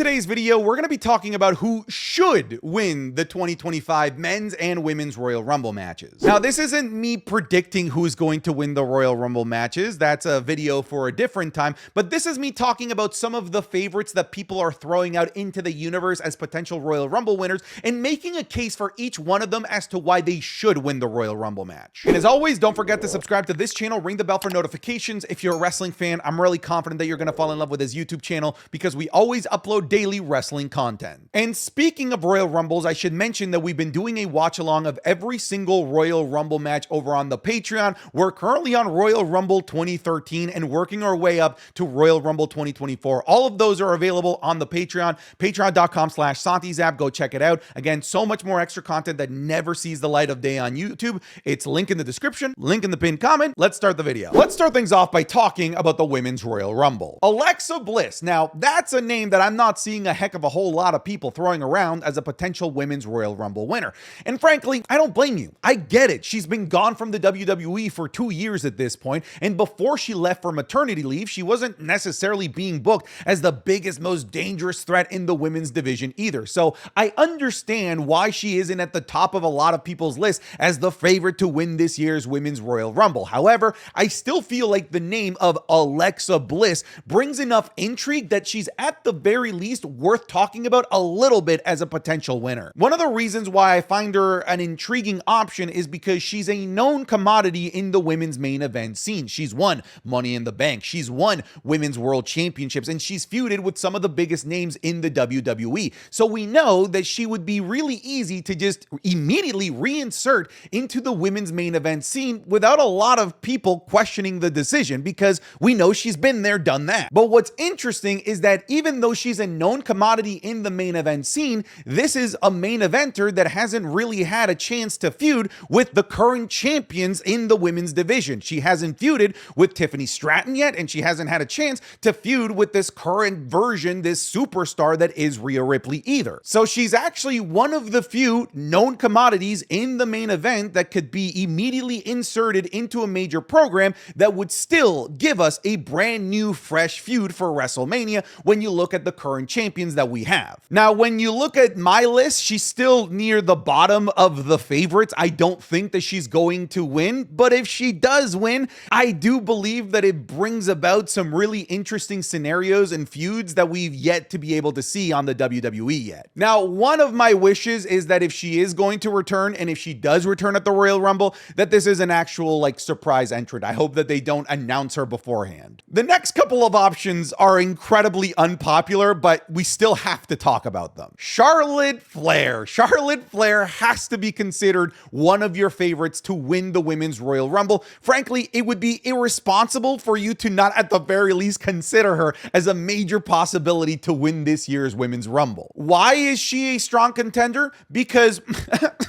today's video, we're going to be talking about who should win the 2025 men's and women's Royal Rumble matches. Now, this isn't me predicting who's going to win the Royal Rumble matches. That's a video for a different time. But this is me talking about some of the favorites that people are throwing out into the universe as potential Royal Rumble winners and making a case for each one of them as to why they should win the Royal Rumble match. And as always, don't forget to subscribe to this channel, ring the bell for notifications. If you're a wrestling fan, I'm really confident that you're going to fall in love with this YouTube channel because we always upload daily wrestling content. And speaking of Royal Rumbles, I should mention that we've been doing a watch along of every single Royal Rumble match over on the Patreon. We're currently on Royal Rumble 2013 and working our way up to Royal Rumble 2024. All of those are available on the Patreon, patreon.com/SantiZap. Go check it out. Again, so much more extra content that never sees the light of day on YouTube. It's link in the description, link in the pinned comment. Let's start the video. Let's start things off by talking about the Women's Royal Rumble. Alexa Bliss. Now, that's a name that I'm not seeing a heck of a whole lot of people throwing around as a potential Women's Royal Rumble winner. And frankly, I don't blame you. I get it. She's been gone from the WWE for 2 years at this point, and before she left for maternity leave, she wasn't necessarily being booked as the biggest, most dangerous threat in the women's division either. So I understand why she isn't at the top of a lot of people's lists as the favorite to win this year's Women's Royal Rumble. However, I still feel like the name of Alexa Bliss brings enough intrigue that she's at the very least worth talking about a little bit as a potential winner. One of the reasons why I find her an intriguing option is because she's a known commodity in the women's main event scene. She's won Money in the Bank, she's won Women's World Championships, and she's feuded with some of the biggest names in the WWE. So we know that she would be really easy to just immediately reinsert into the women's main event scene without a lot of people questioning the decision because we know she's been there, done that. But what's interesting is that even though she's a known commodity in the main event scene, this is a main eventer that hasn't really had a chance to feud with the current champions in the women's division. She hasn't feuded with Tiffany Stratton yet, and she hasn't had a chance to feud with this current version, this superstar that is Rhea Ripley either. So she's actually one of the few known commodities in the main event that could be immediately inserted into a major program that would still give us a brand new fresh feud for WrestleMania when you look at the current champions that we have. Now, when you look at my list, she's still near the bottom of the favorites. I don't think that she's going to win, but if she does win, I do believe that it brings about some really interesting scenarios and feuds that we've yet to be able to see on the WWE yet. Now, one of my wishes is that if she is going to return, and if she does return at the Royal Rumble, that this is an actual surprise entrant. I hope that they don't announce her beforehand. The next couple of options are incredibly unpopular, but we still have to talk about them. Charlotte Flair. Charlotte Flair has to be considered one of your favorites to win the Women's Royal Rumble. Frankly, it would be irresponsible for you to not at the very least consider her as a major possibility to win this year's Women's Rumble. Why is she a strong contender? Because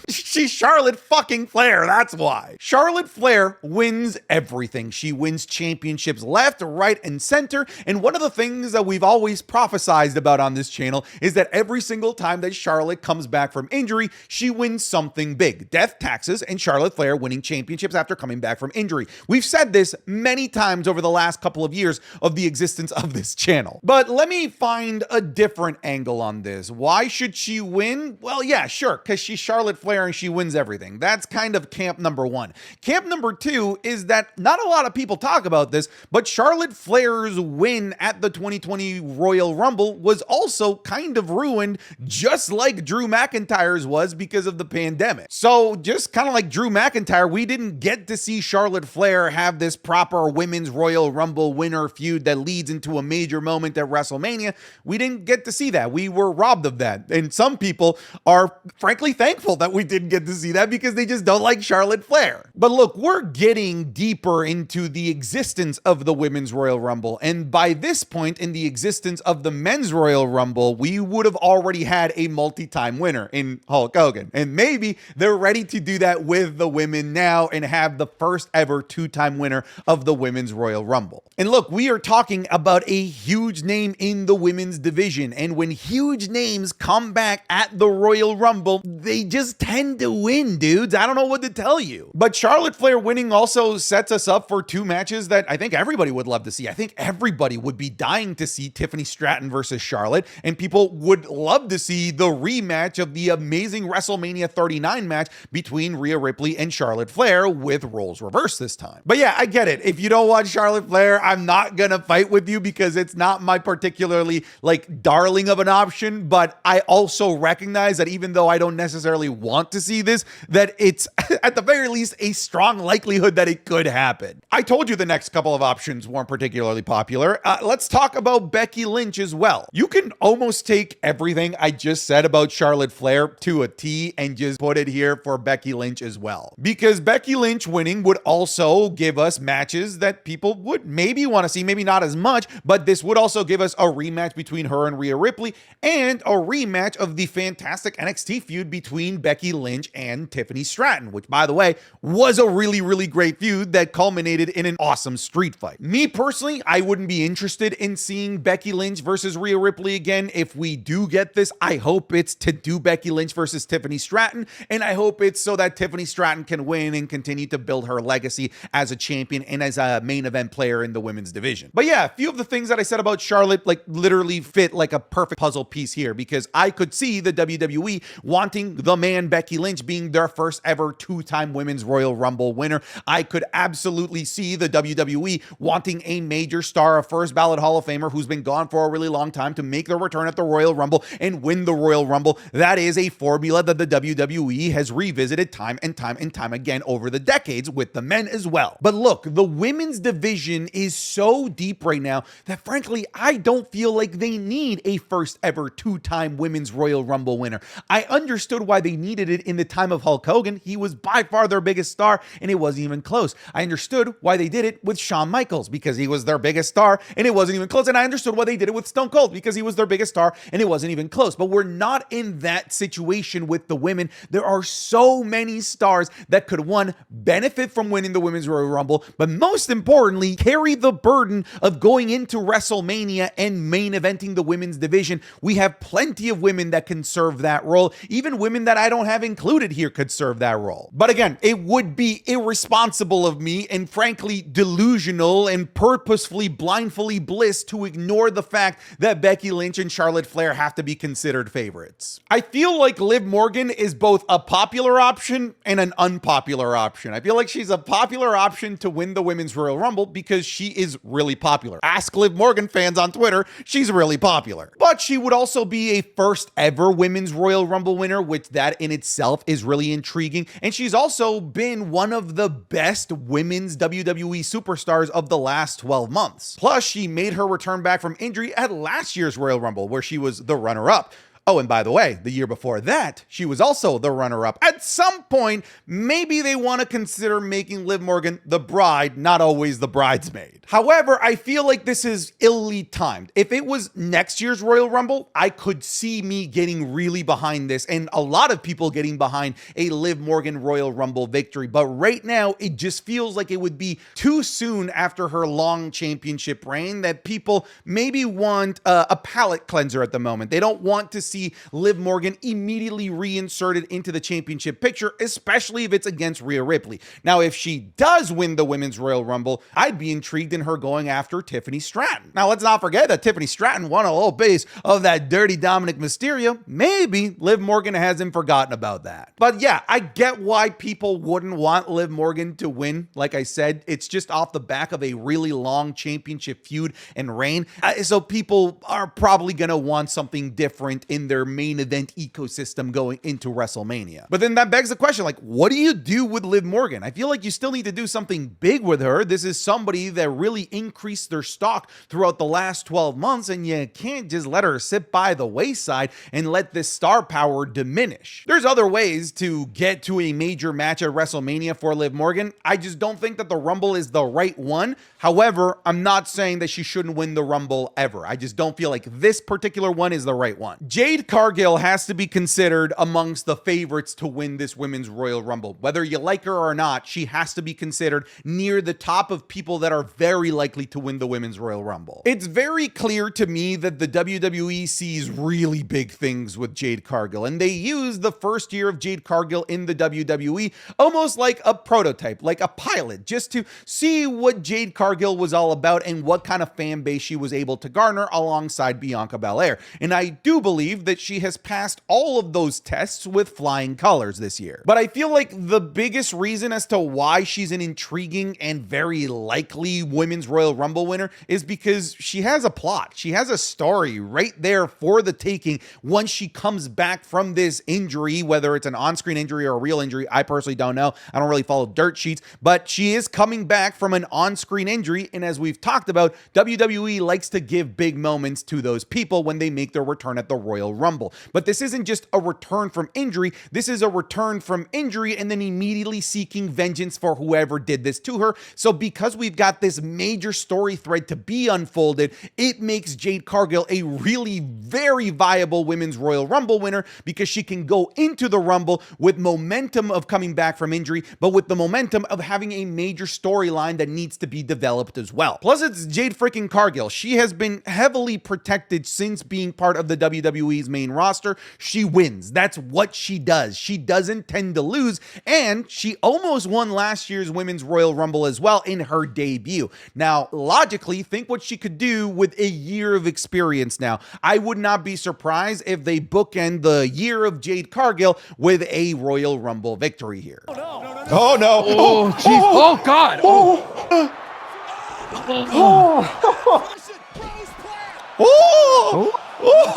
she's Charlotte fucking Flair. That's why. Charlotte Flair wins everything. She wins championships left, right, and center. And one of the things that we've always prophesized about on this channel is that every single time that Charlotte comes back from injury, she wins something big. Death, taxes, and Charlotte Flair winning championships after coming back from injury. We've said this many times over the last couple of years of the existence of this channel. But let me find a different angle on this. Why should she win? Well, yeah, sure, because she's Charlotte Flair and she wins everything. That's kind of camp number one. Camp number two is that not a lot of people talk about this, but Charlotte Flair's win at the 2020 Royal Rumble was also kind of ruined, just like Drew McIntyre's was because of the pandemic. So just kind of like Drew McIntyre, we didn't get to see Charlotte Flair have this proper Women's Royal Rumble winner feud that leads into a major moment at WrestleMania. We didn't get to see that. We were robbed of that. And some people are frankly thankful that we didn't get to see that because they just don't like Charlotte Flair. But look, we're getting deeper into the existence of the Women's Royal Rumble. And by this point in the existence of the Men's Royal Rumble, we would have already had a multi-time winner in Hulk Hogan. And maybe they're ready to do that with the women now and have the first ever two-time winner of the Women's Royal Rumble. And look, we are talking about a huge name in the women's division. And when huge names come back at the Royal Rumble, they just tend women to win, dudes. I don't know what to tell you. But Charlotte Flair winning also sets us up for two matches that I think everybody would love to see. I think everybody would be dying to see Tiffany Stratton versus Charlotte, and people would love to see the rematch of the amazing WrestleMania 39 match between Rhea Ripley and Charlotte Flair with roles reversed this time. But yeah, I get it. If you don't want Charlotte Flair, I'm not gonna fight with you because it's not my particularly like darling of an option, but I also recognize that even though I don't necessarily want to see this, that it's at the very least a strong likelihood that it could happen. I told you the next couple of options weren't particularly popular. Let's talk about Becky Lynch as well. You can almost take everything I just said about Charlotte Flair to a T and just put it here for Becky Lynch as well. Because Becky Lynch winning would also give us matches that people would maybe want to see, maybe not as much, but this would also give us a rematch between her and Rhea Ripley and a rematch of the fantastic NXT feud between Becky Lynch and Tiffany Stratton, which by the way, was a really, really great feud that culminated in an awesome street fight. Me personally, I wouldn't be interested in seeing Becky Lynch versus Rhea Ripley again. If we do get this, I hope it's to do Becky Lynch versus Tiffany Stratton, and I hope it's so that Tiffany Stratton can win and continue to build her legacy as a champion and as a main event player in the women's division. But yeah, a few of the things that I said about Charlotte like literally fit like a perfect puzzle piece here, because I could see the WWE wanting the man Becky Lynch being their first ever two-time Women's Royal Rumble winner. I could absolutely see the WWE wanting a major star, a first ballot Hall of Famer who's been gone for a really long time, to make their return at the Royal Rumble and win the Royal Rumble. That is a formula that the WWE has revisited time and time and time again over the decades with the men as well. But look, the women's division is so deep right now that frankly, I don't feel like they need a first ever two-time Women's Royal Rumble winner. I understood why they needed it in the time of Hulk Hogan. He was by far their biggest star and it wasn't even close. I understood why they did it with Shawn Michaels because he was their biggest star and it wasn't even close. And I understood why they did it with Stone Cold because he was their biggest star and it wasn't even close. But we're not in that situation with the women. There are so many stars that could, one, benefit from winning the Women's Royal Rumble, but most importantly, carry the burden of going into WrestleMania and main eventing the women's division. We have plenty of women that can serve that role. Even women that I don't have included here could serve that role. But again, it would be irresponsible of me and frankly delusional and purposefully blindfully Bliss to ignore the fact that Becky Lynch and Charlotte Flair have to be considered favorites. I feel like Liv Morgan is both a popular option and an unpopular option. I feel like she's a popular option to win the Women's Royal Rumble because she is really popular. Ask Liv Morgan fans on Twitter, she's really popular. But she would also be a first ever Women's Royal Rumble winner, which that in itself is really intriguing. And she's also been one of the best women's WWE superstars of the last 12 months. Plus, she made her return back from injury at last year's Royal Rumble, where she was the runner-up. Oh, and by the way, the year before that, she was also the runner-up. At some point, maybe they want to consider making Liv Morgan the bride, not always the bridesmaid. However, I feel like this is illy timed. If it was next year's Royal Rumble, I could see me getting really behind this and a lot of people getting behind a Liv Morgan Royal Rumble victory. But right now, it just feels like it would be too soon after her long championship reign that people maybe want a palate cleanser at the moment. They don't want to see Liv Morgan immediately reinserted into the championship picture, especially if it's against Rhea Ripley. Now, if she does win the Women's Royal Rumble, I'd be intrigued in her going after Tiffany Stratton. Now, let's not forget that Tiffany Stratton won a little base of that dirty Dominic Mysterio. Maybe Liv Morgan hasn't forgotten about that. But yeah, I get why people wouldn't want Liv Morgan to win. Like I said, it's just off the back of a really long championship feud and reign. So people are probably going to want something different in their main event ecosystem going into WrestleMania. But then that begs the question, like, what do you do with Liv Morgan? I feel like you still need to do something big with her. This is somebody that really increased their stock throughout the last 12 months, and you can't just let her sit by the wayside and let this star power diminish. There's other ways to get to a major match at WrestleMania for Liv Morgan. I just don't think that the Rumble is the right one. However, I'm not saying that she shouldn't win the Rumble ever. I just don't feel like this particular one is the right one. Jade Jade Cargill has to be considered amongst the favorites to win this Women's Royal Rumble. Whether you like her or not, she has to be considered near the top of people that are very likely to win the Women's Royal Rumble. It's very clear to me that the WWE sees really big things with Jade Cargill, and they use the first year of Jade Cargill in the WWE almost like a prototype, like a pilot, just to see what Jade Cargill was all about and what kind of fan base she was able to garner alongside Bianca Belair. And I do believe that she has passed all of those tests with flying colors this year. But I feel like the biggest reason as to why she's an intriguing and very likely Women's Royal Rumble winner is because she has a plot. She has a story right there for the taking once she comes back from this injury, whether it's an on-screen injury or a real injury. I personally don't know. I don't really follow dirt sheets, but she is coming back from an on-screen injury. And as we've talked about, WWE likes to give big moments to those people when they make their return at the Royal Rumble. But this isn't just a return from injury. This is a return from injury and then immediately seeking vengeance for whoever did this to her. So because we've got this major story thread to be unfolded, it makes Jade Cargill a really very viable Women's Royal Rumble winner because she can go into the Rumble with momentum of coming back from injury, but with the momentum of having a major storyline that needs to be developed as well. Plus, it's Jade freaking Cargill. She has been heavily protected since being part of the WWE's main roster. She wins. That's what she does. She doesn't tend to lose, and she almost won last year's Women's Royal Rumble as well in her debut. Now, logically, think what she could do with a year of experience now. I would not be surprised if they bookend the year of Jade Cargill with a Royal Rumble victory here. Oh, no. Oh, no. Oh, jeez. Oh, God. Oh.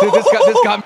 Dude, this got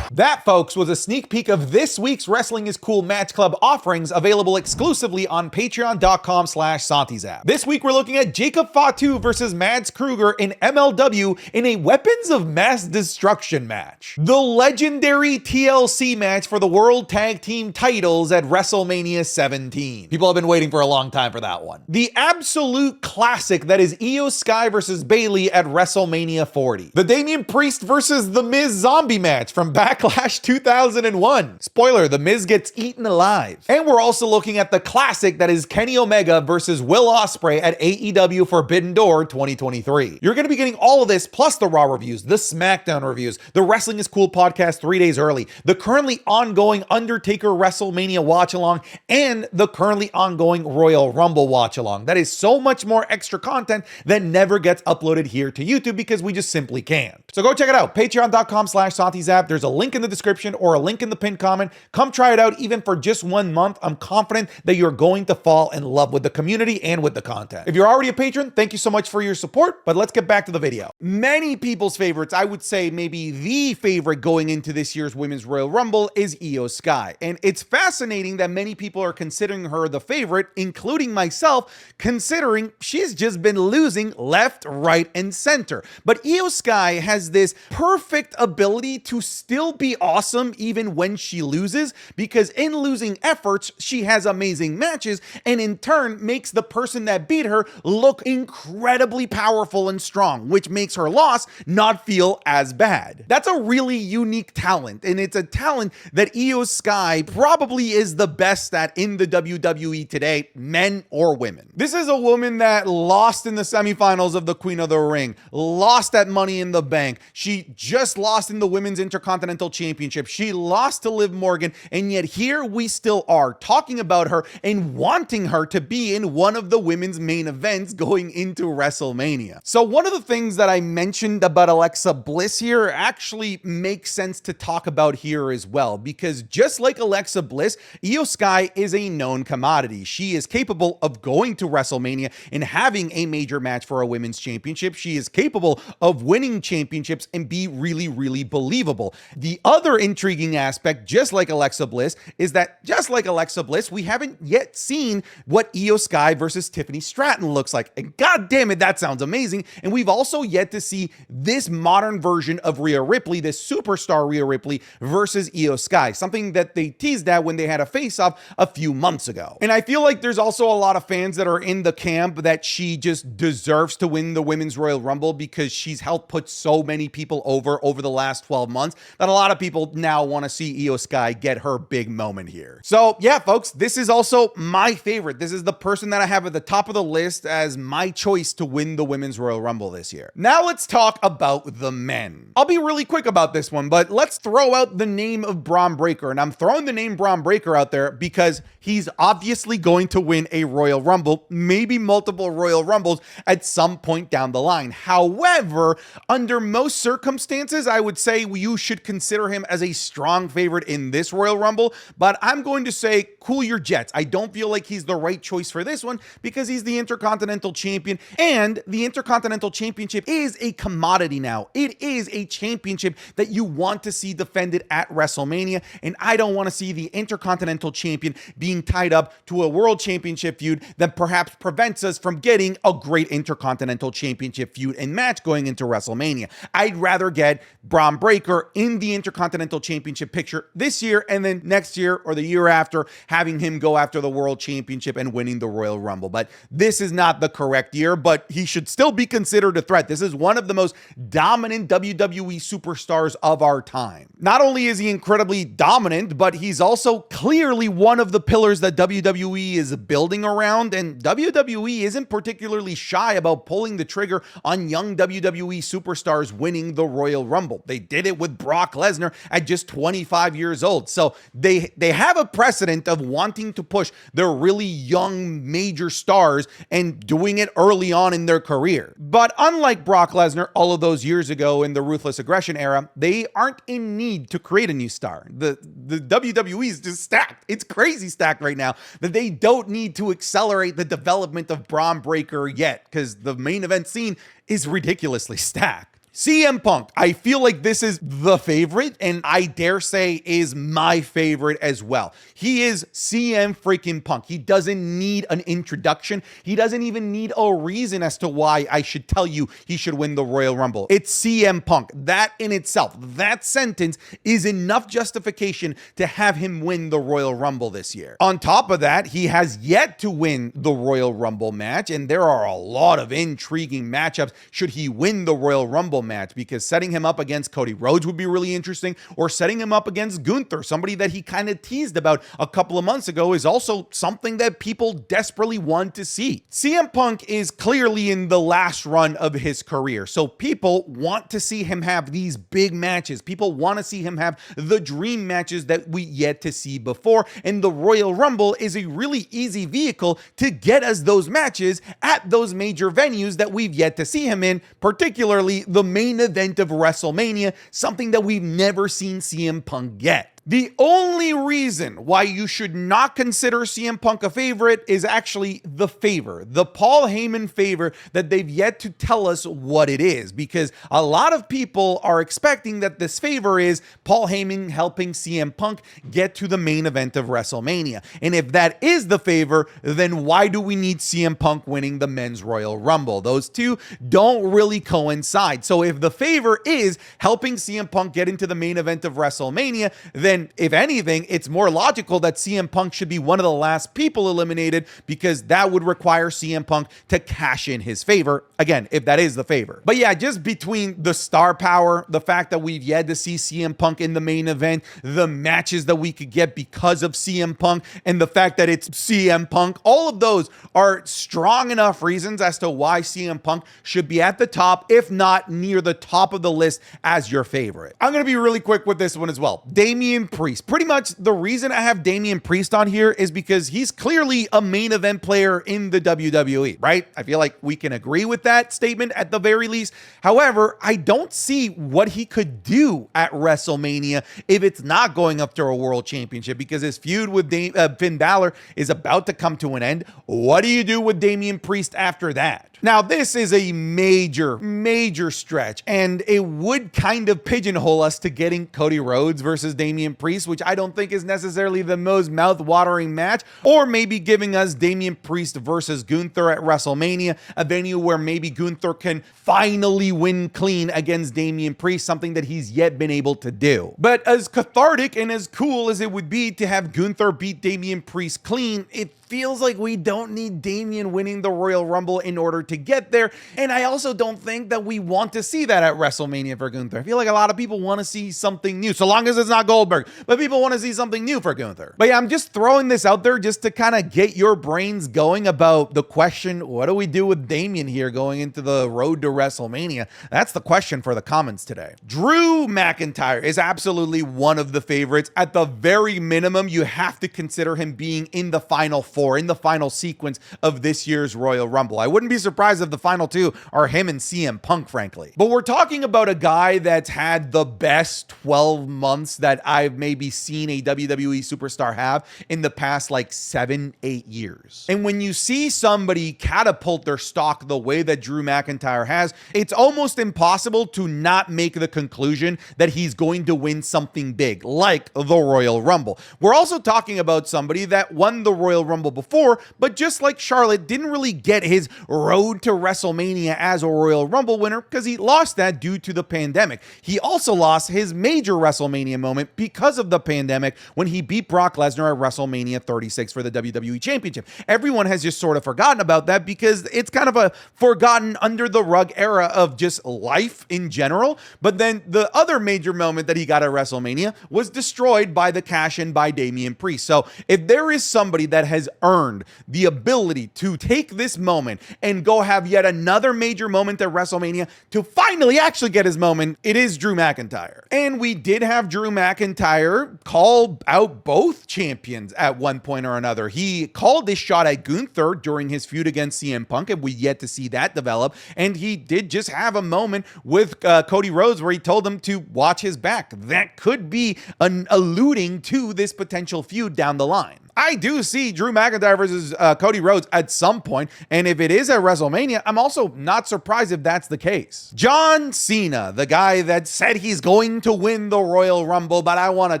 That, folks, was a sneak peek of this week's Wrestling is Cool Match Club offerings available exclusively on patreon.com/SantiZap. This week, we're looking at Jacob Fatu versus Mads Kruger in MLW in a Weapons of Mass Destruction match. The legendary TLC match for the World Tag Team titles at WrestleMania 17. People have been waiting for a long time for that one. The absolute classic that is EOS Sky versus Bayley at WrestleMania 40. The Damian Priest versus The Miz zombie match from Backlash 2001. Spoiler, The Miz gets eaten alive. And we're also looking at the classic that is Kenny Omega versus Will Ospreay at AEW Forbidden Door 2023. You're going to be getting all of this plus the Raw reviews, the SmackDown reviews, the Wrestling is Cool podcast 3 days early, the currently ongoing Undertaker WrestleMania watch along, and the currently ongoing Royal Rumble watch along. That is so much more extra content that never gets uploaded here to YouTube because we just simply can't. So go check it out. Patreon.com/SantiZap. There's a link in the description or a link in the pinned comment. Come try it out even for just 1 month. I'm confident that you're going to fall in love with the community and with the content. If you're already a patron, thank you so much for your support, but let's get back to the video. Many people's favorites, I would say maybe the favorite going into this year's Women's Royal Rumble is EOS Sky. And it's fascinating that many people are considering her the favorite, including myself, considering she's just been losing left, right, and center. But EOS Sky has this perfect ability to still be awesome even when she loses, because in losing efforts, she has amazing matches and in turn makes the person that beat her look incredibly powerful and strong, which makes her loss not feel as bad. That's a really unique talent, and it's a talent that EOS Sky probably is the best at in the WWE today, men or women. This is a woman that lost in the semifinals of the Queen of the Ring, lost at Money in the Bank. She just lost in the Women's Intercontinental Championship. She lost to Liv Morgan, and yet here we still are talking about her and wanting her to be in one of the women's main events going into WrestleMania. So one of the things that I mentioned about Alexa Bliss here actually makes sense to talk about here as well, because just like Alexa Bliss, EOS Sky is a known commodity. She is capable of going to WrestleMania and having a major match for a women's championship. She is capable of winning championships and be really, really believable. The other intriguing aspect, just like Alexa Bliss, is that just like Alexa Bliss, we haven't yet seen what EOS Sky versus Tiffany Stratton looks like. And god damn it, that sounds amazing. And we've also yet to see this modern version of Rhea Ripley, this superstar Rhea Ripley versus EOS Sky, something that they teased at when they had a face-off a few months ago. And I feel like there's also a lot of fans that are in the camp that she just deserves to win the Women's Royal Rumble because she's helped put so many people over the last 12 months that a lot of people now want to see EOS Sky get her big moment here. So yeah, folks, this is also my favorite. This is the person that I have at the top of the list as my choice to win the Women's Royal Rumble this year. Now let's talk about the men. I'll be really quick about this one, but let's throw out the name of Braun Breaker. And I'm throwing the name Braun Breaker out there because he's obviously going to win a Royal Rumble, maybe multiple Royal Rumbles at some point down the line. However, under most circumstances, I would say you should consider him as a strong favorite in this Royal Rumble, but I'm going to say cool your jets. I don't feel like he's the right choice for this one because he's the Intercontinental Champion, and the Intercontinental Championship is a commodity now. It is a championship that you want to see defended at WrestleMania, and I don't want to see the Intercontinental Champion being tied up to a World Championship feud that perhaps prevents us from getting a great Intercontinental Championship feud and match going into WrestleMania. I'd rather get Braun Breaker in the Intercontinental Championship picture this year, and then next year or the year after having him go after the World Championship and winning the Royal Rumble. But this is not the correct year, but he should still be considered a threat. This is one of the most dominant WWE superstars of our time. Not only is he incredibly dominant, but he's also clearly one of the pillars that WWE is building around, and WWE isn't particularly shy about pulling the trigger on young WWE superstars winning the Royal Rumble. They did it with Brock Lesnar at just 25 years old. So they have a precedent of wanting to push their really young major stars and doing it early on in their career. But unlike Brock Lesnar all of those years ago in the Ruthless Aggression era, they aren't in need to create a new star. The WWE is just stacked. It's crazy stacked right now that they don't need to accelerate the development of Braun Breaker yet because the main event scene is ridiculously stacked. CM Punk, I feel like this is the favorite, and I dare say is my favorite as well. He is CM freaking Punk. He doesn't need an introduction. He doesn't even need a reason as to why I should tell you he should win the Royal Rumble. It's CM Punk. That in itself, that sentence is enough justification to have him win the Royal Rumble this year. On top of that, he has yet to win the Royal Rumble match, and there are a lot of intriguing matchups should he win the Royal Rumble match, because setting him up against Cody Rhodes would be really interesting, or setting him up against Gunther, somebody that he kind of teased about a couple of months ago, is also something that people desperately want to see. CM Punk is clearly in the last run of his career, so people want to see him have these big matches. People want to see him have the dream matches that we yet to see before, and the Royal Rumble is a really easy vehicle to get us those matches at those major venues that we've yet to see him in, particularly the main event of WrestleMania, something that we've never seen CM Punk get. The only reason why you should not consider CM Punk a favorite is actually the favor, the Paul Heyman favor that they've yet to tell us what it is, because a lot of people are expecting that this favor is Paul Heyman helping CM Punk get to the main event of WrestleMania. And if that is the favor, then why do we need CM Punk winning the Men's Royal Rumble? Those two don't really coincide. So if the favor is helping CM Punk get into the main event of WrestleMania, then if anything, it's more logical that CM Punk should be one of the last people eliminated, because that would require CM Punk to cash in his favor, again, if that is the favor. But yeah, just between the star power, the fact that we've yet to see CM Punk in the main event, the matches that we could get because of CM Punk, and the fact that it's CM Punk, all of those are strong enough reasons as to why CM Punk should be at the top, if not near the top of the list as your favorite. I'm going to be really quick with this one as well. Damian Damian Priest. Pretty much the reason I have Damian Priest on here is because he's clearly a main event player in the WWE, right? I feel like we can agree with that statement at the very least. However, I don't see what he could do at WrestleMania if it's not going up to a world championship, because his feud with Finn Balor is about to come to an end. What do you do with Damian Priest after that? Now, this is a major stretch, and it would kind of pigeonhole us to getting Cody Rhodes versus Damian Priest, which I don't think is necessarily the most mouth-watering match, or maybe giving us Damian Priest versus Gunther at WrestleMania, a venue where maybe Gunther can finally win clean against Damian Priest, something that he's yet been able to do. But as cathartic and as cool as it would be to have Gunther beat Damian Priest clean, it feels like we don't need Damian winning the Royal Rumble in order to get there. And I also don't think that we want to see that at WrestleMania for Gunther. I feel like a lot of people want to see something new, so long as it's not Goldberg, but people want to see something new for Gunther. But yeah, I'm just throwing this out there just to kind of get your brains going about the question, what do we do with Damian here going into the road to WrestleMania? That's the question for the comments today. Drew McIntyre is absolutely one of the favorites. At the very minimum, you have to consider him being in the final four, in the final sequence of this year's Royal Rumble. I wouldn't be surprised if the final two are him and CM Punk, frankly. But we're talking about a guy that's had the best 12 months that I've maybe seen a WWE superstar have in the past like 7-8 years. And when you see somebody catapult their stock the way that Drew McIntyre has, it's almost impossible to not make the conclusion that he's going to win something big, like the Royal Rumble. We're also talking about somebody that won the Royal Rumble before, but just like Charlotte, didn't really get his road to WrestleMania as a Royal Rumble winner because he lost that due to the pandemic. He also lost his major WrestleMania moment because of the pandemic when he beat Brock Lesnar at WrestleMania 36 for the WWE Championship. Everyone has just sort of forgotten about that because it's kind of a forgotten under the rug era of just life in general. But then the other major moment that he got at WrestleMania was destroyed by the cash-in by Damian Priest. So if there is somebody that has earned the ability to take this moment and go have yet another major moment at WrestleMania to finally actually get his moment, it is Drew McIntyre. And we did have Drew McIntyre call out both champions at one point or another. He called this shot at Gunther during his feud against CM Punk, and we yet to see that develop. And he did just have a moment with Cody Rhodes where he told him to watch his back. That could be alluding to this potential feud down the line. I do see Drew McIntyre versus Cody Rhodes at some point, and if it is at WrestleMania, I'm also not surprised if that's the case. John Cena, the guy that said he's going to win the Royal Rumble, but I want to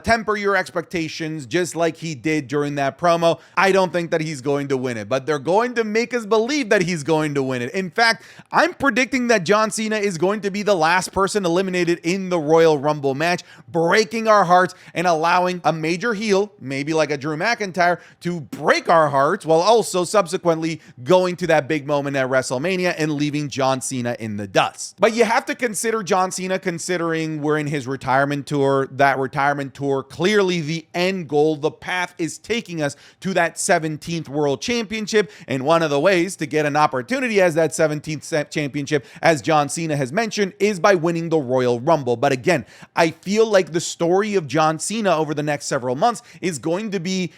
temper your expectations just like he did during that promo. I don't think that he's going to win it, but they're going to make us believe that he's going to win it. In fact, I'm predicting that John Cena is going to be the last person eliminated in the Royal Rumble match, breaking our hearts and allowing a major heel, maybe like a Drew McIntyre, to break our hearts while also subsequently going to that big moment at WrestleMania and leaving John Cena in the dust. But you have to consider John Cena considering we're in his retirement tour. That retirement tour, clearly the end goal, the path is taking us to that 17th World Championship. And one of the ways to get an opportunity as that 17th championship, as John Cena has mentioned, is by winning the Royal Rumble. But again, I feel like the story of John Cena over the next several months is going to be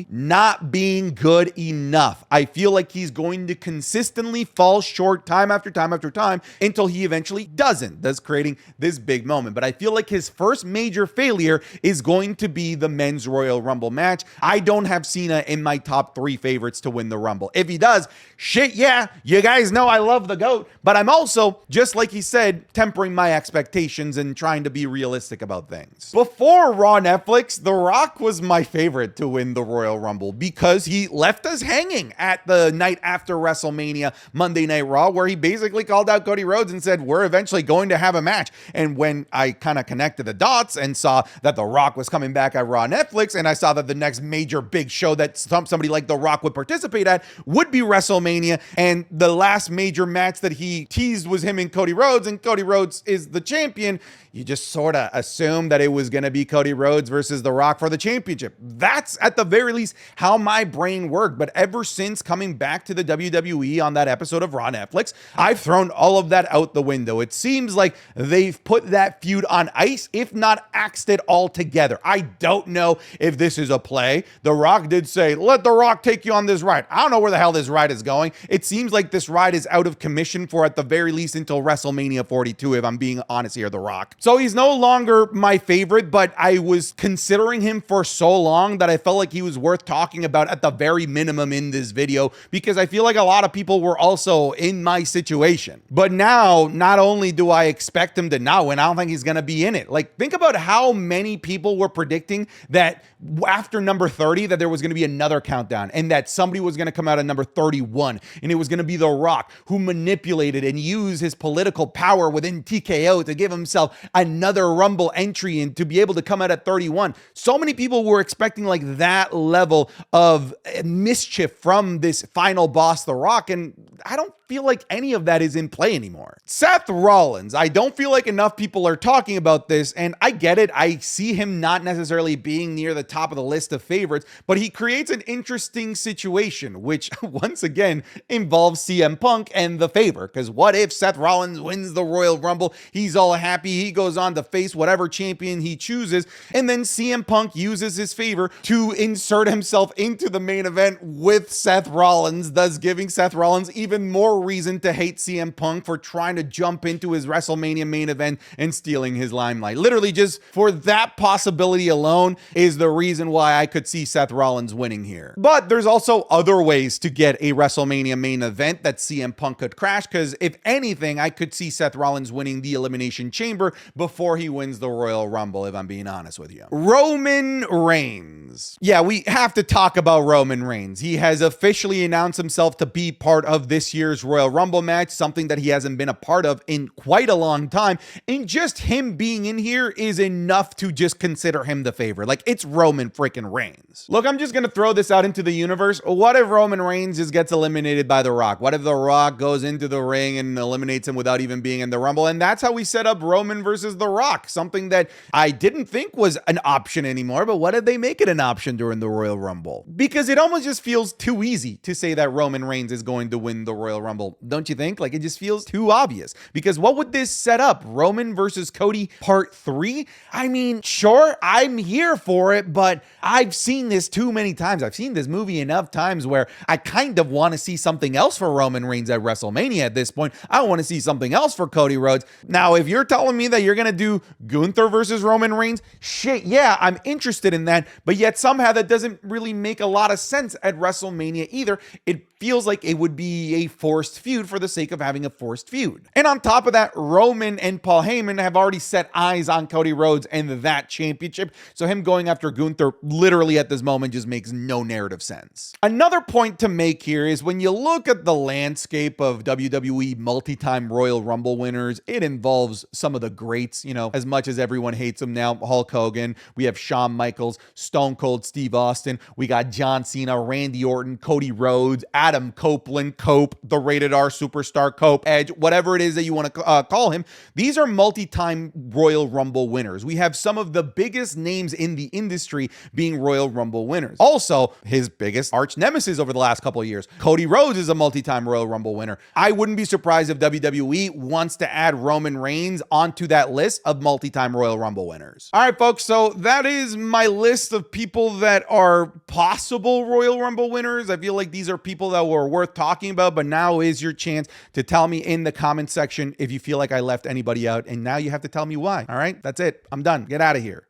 not being good enough. I feel like he's going to consistently fall short time after time after time until he eventually doesn't, thus creating this big moment. But I feel like his first major failure is going to be the men's Royal Rumble match. I don't have Cena in my top 3 favorites to win the Rumble. If he does, shit, yeah, you guys know I love the GOAT, but I'm also, just like he said, tempering my expectations and trying to be realistic about things. Before Raw Netflix, The Rock was my favorite to win the Royal Rumble because he left us hanging at the night after WrestleMania Monday Night Raw, where he basically called out Cody Rhodes and said, we're eventually going to have a match. And when I kind of connected the dots and saw that The Rock was coming back at Raw Netflix, and I saw that the next major big show that somebody like The Rock would participate at would be WrestleMania, and the last major match that he teased was him and Cody Rhodes is the champion, you just sort of assume that it was going to be Cody Rhodes versus The Rock for the championship. championship. That's at the very least how my brain worked. But ever since coming back to the WWE on that episode of Raw Netflix, I've thrown all of that out the window. It seems like they've put that feud on ice, if not axed it all together. I don't know if this is a play. The Rock did say, let The Rock take you on this ride. I don't know where the hell this ride is going. It seems like this ride is out of commission for at the very least until WrestleMania 42, if I'm being honest here, The Rock. So he's no longer my favorite, but I was considering him for so long that I felt like he was worth talking about at the very minimum in this video, because I feel like a lot of people were also in my situation. But now, not only do I expect him to not win, I don't think he's going to be in it. Like, think about how many people were predicting that after number 30, that there was going to be another countdown and that somebody was going to come out at number 31 and it was going to be The Rock, who manipulated and used his political power within TKO to give himself another Rumble entry and to be able to come out at 31. So many people were expecting like that level of mischief from this final boss, The Rock, and I don't feel like any of that is in play anymore. Seth Rollins, I don't feel like enough people are talking about this, and I get it. I see him not necessarily being near the top of the list of favorites, but he creates an interesting situation, which once again involves CM Punk and the favor. Because what if Seth Rollins wins the Royal Rumble? He's all happy. He goes on to face whatever champion he chooses, and then CM Punk uses his favor to insert himself into the main event with Seth Rollins, thus giving Seth Rollins even more reason to hate CM Punk for trying to jump into his WrestleMania main event and stealing his limelight. Literally, just for that possibility alone is the reason why I could see Seth Rollins winning here. But there's also other ways to get a WrestleMania main event that CM Punk could crash, because if anything, I could see Seth Rollins winning the Elimination Chamber before he wins the Royal Rumble, if I'm being honest with you. Roman Reigns. Yeah, we have to talk about Roman Reigns. He has officially announced himself to be part of this year's Royal Rumble match, something that he hasn't been a part of in quite a long time. And just him being in here is enough to just consider him the favorite. Like, it's Roman freaking Reigns. Look, I'm just going to throw this out into the universe. What if Roman Reigns just gets eliminated by The Rock? What if The Rock goes into the ring and eliminates him without even being in the Rumble? And that's how we set up Roman versus The Rock, something that I didn't think was an option anymore. But what did they make it an option during the Royal Rumble? Because it almost just feels too easy to say that Roman Reigns is going to win the Royal Rumble. Don't you think? Like, it just feels too obvious. Because what would this set up? Roman versus Cody part 3? I mean, sure, I'm here for it, but I've seen this too many times. I've seen this movie enough times where I kind of want to see something else for Roman Reigns at WrestleMania at this point. I want to see something else for Cody Rhodes. Now, if you're telling me that you're going to do Gunther versus Roman Reigns, shit, yeah, I'm interested in that, but yet somehow that doesn't really make a lot of sense at WrestleMania either. It feels like it would be a forced feud for the sake of having a forced feud. And on top of that, Roman and Paul Heyman have already set eyes on Cody Rhodes and that championship, so him going after Gunther literally at this moment just makes no narrative sense. Another point to make here is when you look at the landscape of WWE multi-time Royal Rumble winners, it involves some of the greats, you know, as much as everyone hates them now. Hulk Hogan, we have Shawn Michaels, Stone Cold Steve Austin, we got John Cena, Randy Orton, Cody Rhodes, Adam Copeland, Cope, the rated R superstar Cope, Edge, whatever it is that you want to call him. These are multi-time Royal Rumble winners. We have some of the biggest names in the industry being Royal Rumble winners. Also, his biggest arch nemesis over the last couple of years, Cody Rhodes, is a multi-time Royal Rumble winner. I wouldn't be surprised if WWE wants to add Roman Reigns onto that list of multi-time Royal Rumble winners. All right, folks, so that is my list of people that are possible Royal Rumble winners. I feel like these are people that were worth talking about, but now is your chance to tell me in the comment section if you feel like I left anybody out, and now you have to tell me why. All right, that's it. I'm done. Get out of here.